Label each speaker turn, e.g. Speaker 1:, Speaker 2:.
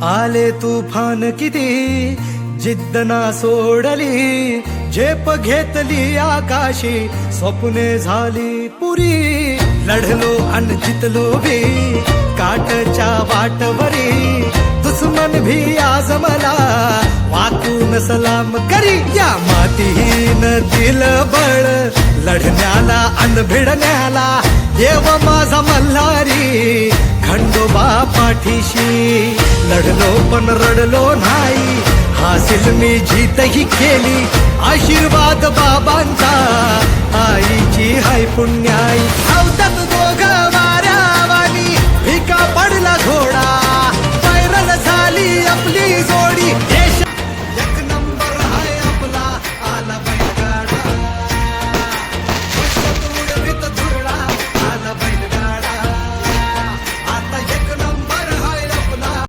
Speaker 1: आले तुफान किती जिद्द ना सोडली, झेप घेतली आकाशी, स्वप्ने झाली पुरी. लढलो अन जितलो भी काटच्या वाटवरी, दुश्मन भी आज मला वाकून सलाम करी. या मातीहीन दिल बळ लढण्याला अन भिडण्याला, देव माझा मल्हारी खंडोबा पाठीशी. लढलो पण रडलो नाही, हासिल मी जीतही केली, आशीर्वाद बाबांचा आईची हाय पुण्याई. धावतात दोघं वाऱ्यावानी, भिका पडला घोडा